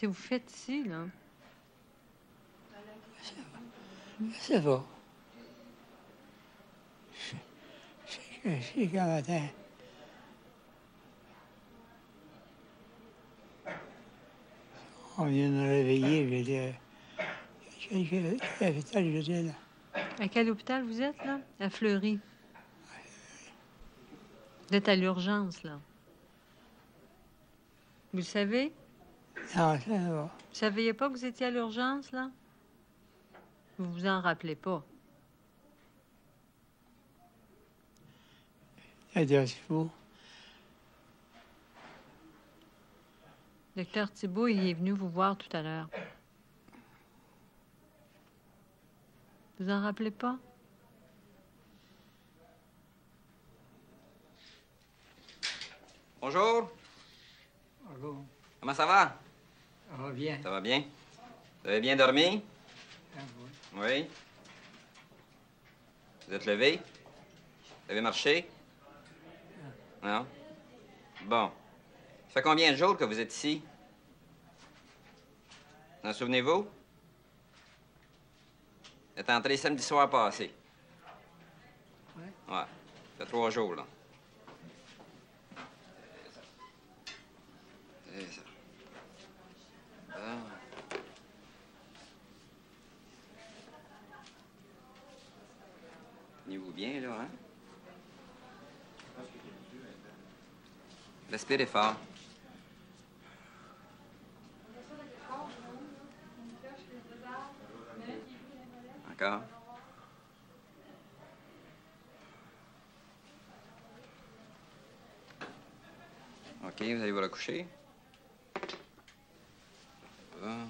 que vous faites ici, là? Je sais pas. Je sais qu'un matin, on vient de me réveiller, j'étais... Quel hôpital j'étais là? À quel hôpital vous êtes, là? À Fleury. Vous êtes à l'urgence, là. Vous le savez? Non, je sais pas. Vous saviez pas que vous étiez à l'urgence, là? Vous vous en rappelez pas? Docteur Thibault. Docteur Thibault, il est venu vous voir tout à l'heure. Vous en rappelez pas? Bonjour. Bonjour. Comment ça va? Ça va bien? Ça va bien? Vous avez bien dormi? Ah, oui. Oui. Vous êtes levé? Vous avez marché? Non? Bon. Ça fait combien de jours que vous êtes ici? Vous en souvenez-vous? Vous êtes entré samedi soir passé. Oui. Ouais. Ça fait 3 jours, là. C'est ça. Bon. Tenez-vous bien, là, hein? Respirez fort. Encore? OK, vous allez vous recoucher. Bon.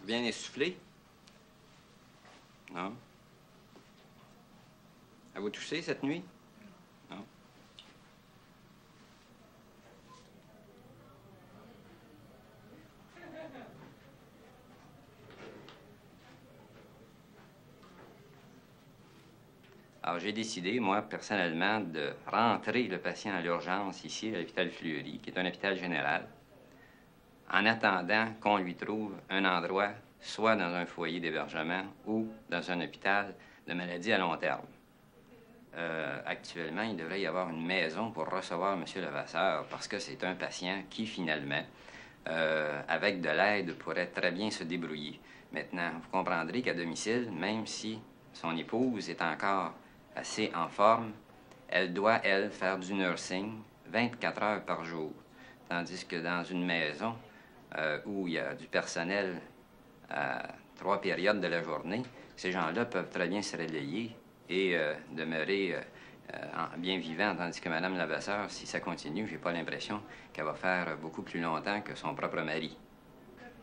Bien essoufflé? Non? Avez-vous toussé cette nuit? Non? Alors, j'ai décidé, moi, personnellement, de rentrer le patient à l'urgence ici, à l'hôpital Fleury, qui est un hôpital général, en attendant qu'on lui trouve un endroit, soit dans un foyer d'hébergement ou dans un hôpital de maladies à long terme. Actuellement, il devrait y avoir une maison pour recevoir M. Levasseur parce que c'est un patient qui, finalement, avec de l'aide, pourrait très bien se débrouiller. Maintenant, vous comprendrez qu'à domicile, même si son épouse est encore assez en forme, elle doit, elle, faire du nursing 24 heures par jour. Tandis que dans une maison où il y a du personnel à 3 périodes de la journée, ces gens-là peuvent très bien se relayer et demeurer bien vivants, tandis que Mme Levasseur, si ça continue, j'ai pas l'impression qu'elle va faire beaucoup plus longtemps que son propre mari.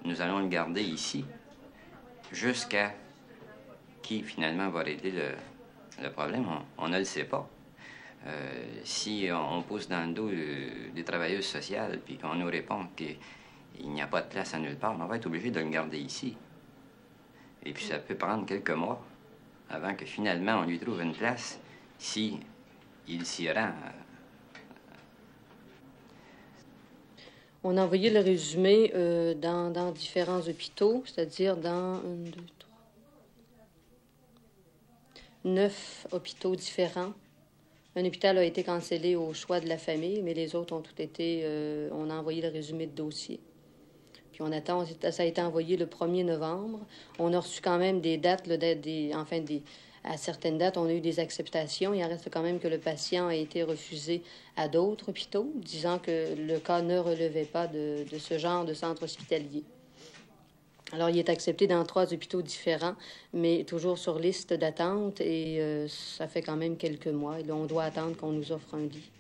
Nous allons le garder ici jusqu'à qui, finalement, va régler le problème. On ne le sait pas. Si on pousse dans le dos des travailleuses sociales puis qu'on nous répond qu'il n'y a pas de place à nulle part, on va être obligé de le garder ici. Et puis ça peut prendre quelques mois avant que finalement on lui trouve une place si il s'y rend. On a envoyé le résumé dans différents hôpitaux, c'est-à-dire dans 9 hôpitaux différents. Un hôpital a été cancellé au choix de la famille, mais les autres ont tout été... on a envoyé le résumé de dossier. Puis on attend, ça a été envoyé le 1er novembre. On a reçu quand même des dates, à certaines dates, on a eu des acceptations. Il en reste quand même que le patient a été refusé à d'autres hôpitaux, disant que le cas ne relevait pas de ce genre de centre hospitalier. Alors, il est accepté dans 3 hôpitaux différents, mais toujours sur liste d'attente, et ça fait quand même quelques mois. Et là, on doit attendre qu'on nous offre un lit.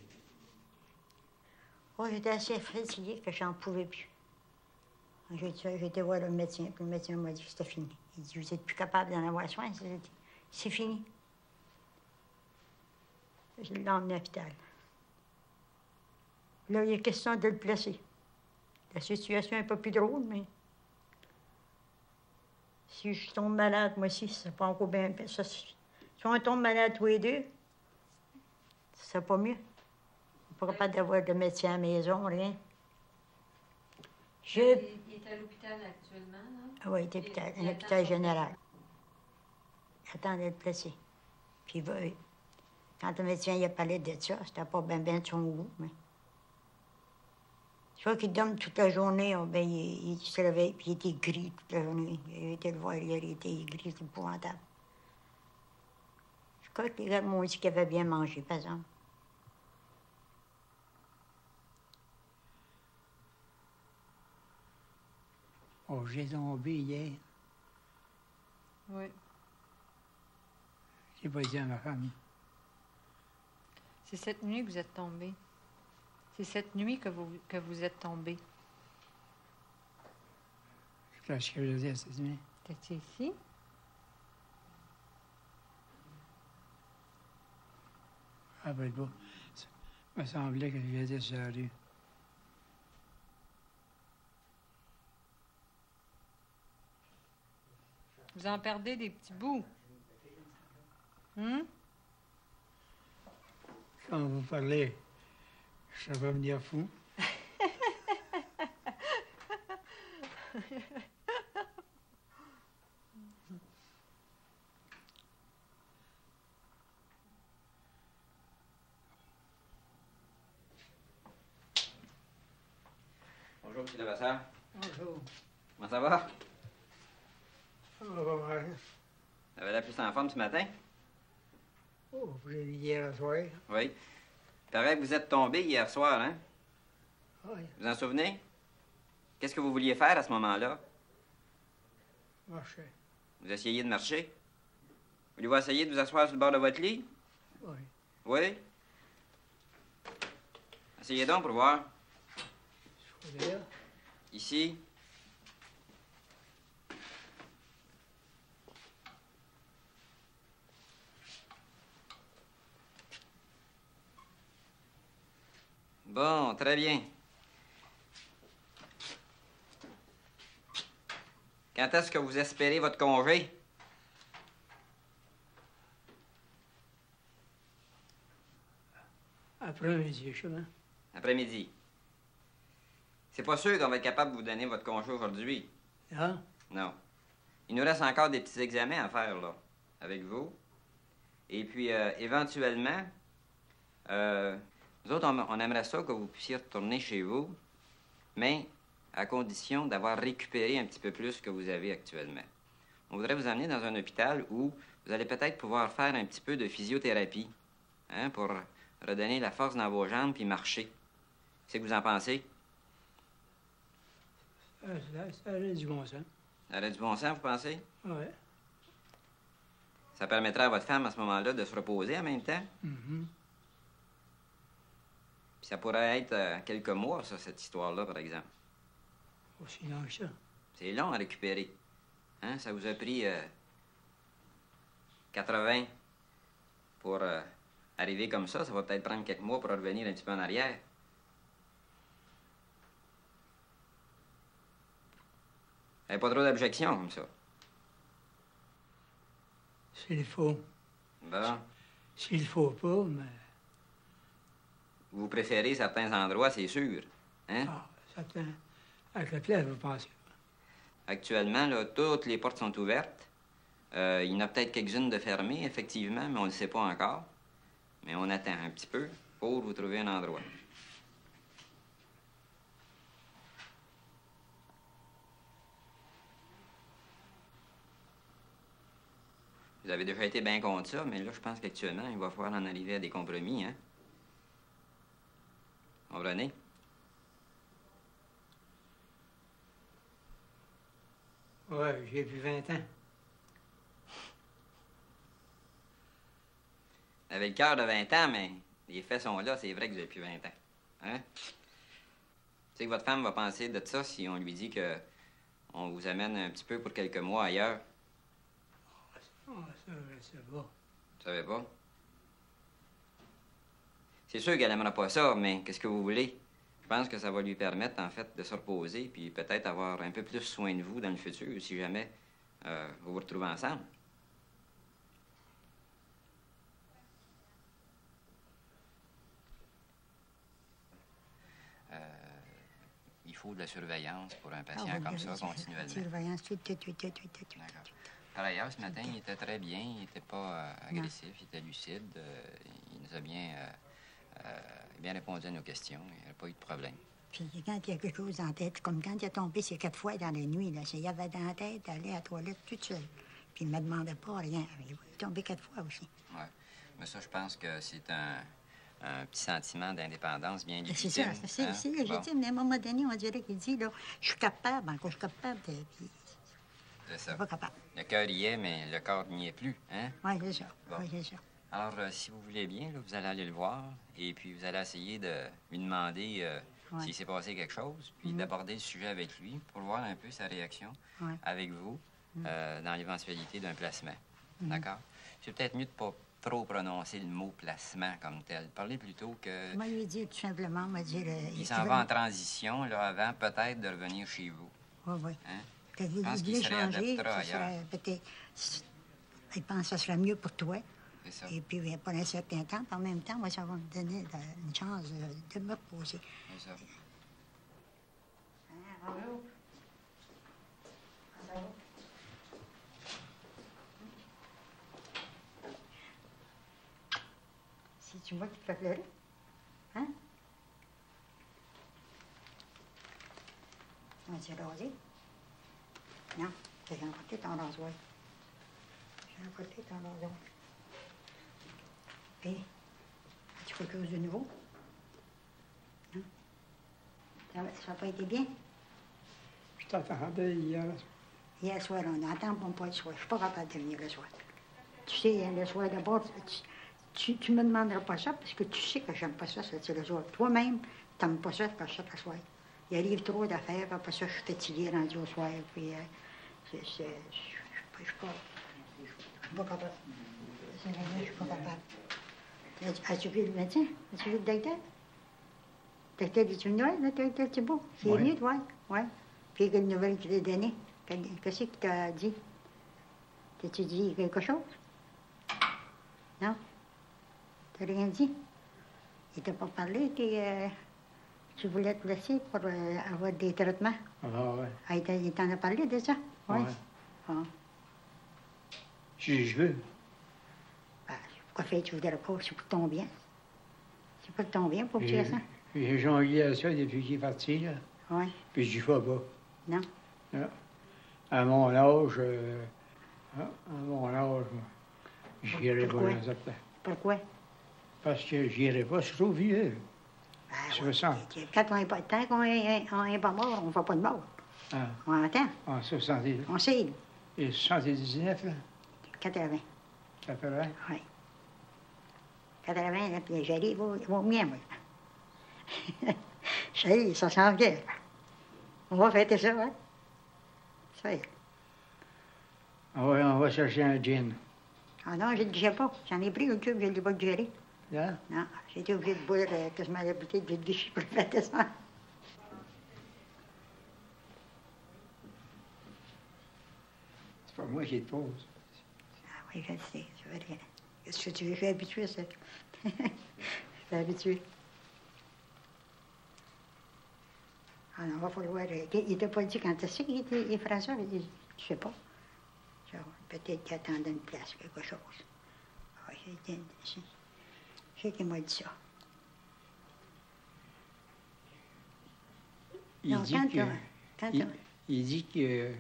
Moi, j'étais assez fatiguée que j'en pouvais plus. J'ai été voir le médecin, puis le médecin m'a dit que c'était fini. Il dit, vous n'êtes plus capable d'en avoir soin, c'est fini. Je l'ai emmené à l'hôpital. Là, il est question de le placer. La situation n'est pas plus drôle, mais... Si je tombe malade, moi aussi, c'est pas encore bien... Si on tombe malade tous les deux, c'est pas mieux. pas capable d'avoir de médecin à la maison, rien. Il est à l'hôpital actuellement, là? Ah oui, il est à un hôpital général. Il attend d'être placé. Puis quand le médecin il a parlé de ça, c'était pas bien de son goût, mais... Je crois qu'il dorme toute la journée, ben, il se réveille, puis il était gris toute la journée. Il a été le voir hier, il était gris, c'est épouvantable. Je crois que les gars m'ont dit qu'il avait bien mangé, par exemple. Oh, j'ai tombé hier. Oui. J'ai pas dit à ma famille. C'est cette nuit que vous êtes tombé. C'est cette nuit que vous êtes tombé. C'est ce que je disais cette nuit. T'étais ici? Ah, ben, bon. Il me semblait que j'étais sur la rue. Vous en perdez des petits bouts. Hum? Quand vous parlez, ça va me dire fou. Bonjour, M. Levasseur. Bonjour. Comment ça va? Ça va pas mal. Vous avez l'air plus en forme ce matin? Oh, j'ai vu hier soir. Oui. Il paraît que vous êtes tombé hier soir, hein? Oui, Vous en souvenez? Qu'est-ce que vous vouliez faire à ce moment-là? marché. Vous essayez de marcher? Voulez-vous essayer de vous asseoir sur le bord de votre lit? Oui. Oui? Essayez donc pour voir. Je là. Ici. Bon, très bien. Quand est-ce que vous espérez votre congé? Après-midi, je sais pas. Après-midi. C'est pas sûr qu'on va être capable de vous donner votre congé aujourd'hui. Ah? Non. Il nous reste encore des petits examens à faire, là, avec vous. Et puis, éventuellement, nous autres, on aimerait ça que vous puissiez retourner chez vous, mais à condition d'avoir récupéré un petit peu plus que vous avez actuellement. On voudrait vous emmener dans un hôpital où vous allez peut-être pouvoir faire un petit peu de physiothérapie, hein, pour redonner la force dans vos jambes puis marcher. Qu'est-ce que vous en pensez? Ça a du bon sens. Ça aurait du bon sens, vous pensez? Oui. Ça permettrait à votre femme, à ce moment-là, de se reposer en même temps. Mhm. Puis ça pourrait être quelques mois, ça, cette histoire-là, par exemple. Aussi long que ça. C'est long à récupérer. Hein? Ça vous a pris 80 pour arriver comme ça. Ça va peut-être prendre quelques mois pour revenir un petit peu en arrière. Vous n'avez pas trop d'objections comme ça. S'il faut. Bon. S'il faut pas, mais... Vous préférez certains endroits, c'est sûr. Hein? Ah, certain. Avec la place, vous pensez. Actuellement, là, toutes les portes sont ouvertes. Il y en a peut-être quelques-unes de fermées, effectivement, mais on ne le sait pas encore. Mais on attend un petit peu pour vous trouver un endroit. Vous avez déjà été bien contre ça, mais là, je pense qu'actuellement, il va falloir en arriver à des compromis, hein? Comprenez? Ouais, j'ai plus 20 ans. Vous avez le cœur de 20 ans, mais les faits sont là, c'est vrai que vous avez plus 20 ans. Hein? Tu sais que votre femme va penser de ça si on lui dit que on vous amène un petit peu pour quelques mois ailleurs. Ah, ça, je sais pas. Vous savez pas? C'est sûr qu'elle n'aimera pas ça, mais qu'est-ce que vous voulez? Je pense que ça va lui permettre, en fait, de se reposer puis peut-être avoir un peu plus soin de vous dans le futur, si jamais vous vous retrouvez ensemble. faut de la surveillance pour un Ah, patient oui, comme oui, ça, oui, continuellement. surveillance, tout. D'accord. Par ailleurs, ce matin, il était très bien, il n'était pas agressif, il était lucide, il nous a bien répondu à nos questions, il n'y a pas eu de problème. Puis quand il y a quelque chose dans la tête, comme quand il est tombé ces 4 fois dans la nuit, là, il y avait dans la tête d'aller à la toilette toute seule. Puis il ne me demandait pas rien. Il est tombé 4 fois aussi. Oui. Mais ça, je pense que c'est un petit sentiment d'indépendance bien C'est légitime. ça, c'est légitime. Mais à un moment donné, on dirait qu'il dit, là, je suis capable, encore je suis capable. Puis C'est je ça. suis pas capable. Le cœur y est, mais le corps n'y est plus, hein? Oui, c'est ça. Bon. Oui, c'est ça. Alors, si vous voulez bien, là, vous allez aller le voir, et puis vous allez essayer de lui demander Ouais. s'il s'est passé quelque chose, puis d'aborder le sujet avec lui pour voir un peu sa réaction Ouais. avec vous dans l'éventualité d'un placement. D'accord? C'est peut-être mieux de ne pas trop prononcer le mot placement comme tel. Parlez plutôt que... Moi, lui dire tout simplement, m'a dit... Il s'en va en transition, là, avant peut-être de revenir chez vous. Oui, oui. Hein? Que vous pense qu'il voulez se changer, réadaptera ça ailleurs. serait peut-être... Il pense que ça serait mieux pour toi. C'est ça. Et puis, pour un certain temps, puis en même temps, moi, ça va me donner une chance de me reposer. C'est ça. Si tu vois qu'il te fait pleurer, hein? On va se raser. Non, j'ai emporté ton rasoir. J'ai emporté ton rasoir. Et, as-tu quelque chose de nouveau? Non? Ça n'a pas été bien? Je t'attendais hier. Hier soir, on n'entend pas le soir. Je suis pas capable de venir le soir. Tu sais, le soir d'abord, tu me demanderas pas ça parce que tu sais que j'aime pas ça, c'est le soir. Toi-même, tu n'aimes pas ça, parce que le soir. Il arrive trop d'affaires, après ça, je suis fatiguée rendu au soir, puis je suis pas capable. C'est vrai, je suis pas capable. As-tu vu le médecin? As-tu vu le docteur? Le docteur dit-tu Noël, le docteur Thibault? C'est Oui. mieux, toi? Oui. Puis quelle nouvelle qu'il t'a donnée? Qu'est-ce qu'il t'a dit? T'as-tu dit quelque chose? Non? T'as rien dit? Il t'a pas parlé que tu voulais te laisser pour avoir des traitements? Ah, ouais. Ah, il t'en a parlé de ça? Oui. Ouais. Ah. Si je veux. Ben, pourquoi faire tu voudrais pas? C'est pour ton bien. C'est pour ton bien pour que tu J'ai aies ça? j'ai jonglé à ça depuis qu'il est parti, là. Oui. Puis je dis pas pas. Non? Là. À mon âge, j'irai pas Pourquoi? dans ça. Pourquoi? Parce que j'irai pas, je suis trop vieux. Ben, Je oui. me sens. Quand on n'est pas, tant qu'on n'est pas mort, on ne fait pas de mort. Ah, On entend? en 70, On sait. et 79, là, 80. 80. Oui. 80, là, puis j'arrive au mien, moi. Ça y est, ça s'en vient. On va fêter ça, hein? Ça y est. On va chercher un gin. Ah non, je ne disais pas. J'en ai pris un tube, je ne l'ai pas digéré. Là? Non, j'ai été obligé de boire quasiment la bouteille de vichy pour fêter ça. C'est pas moi qui te pose. Ah oui, je le sais, c'est vrai. Qu'est-ce que tu veux? Je suis habituée à ça. Je suis habituée. Ah non, va falloir... Il t'a pas dit quand est-ce qu'il fera ça? Il dit, je sais pas. Genre, peut-être qu'il attendait une place, quelque chose. Ah, je sais qu'il m'a dit ça. Il Non, dit quand que... t'as- quand il, t'as- il dit qu'il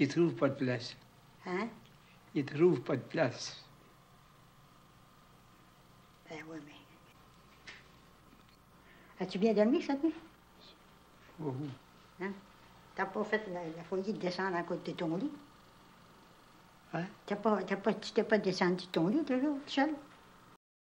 trouve pas de place. Hein? Il trouve pas de place. Ben oui, mais... As-tu bien dormi cette nuit? Oh, Hein? T'as pas fait la folie de descendre à côté de ton lit? hein? Tu t'es pas descendu de ton lit, toujours, tout seul?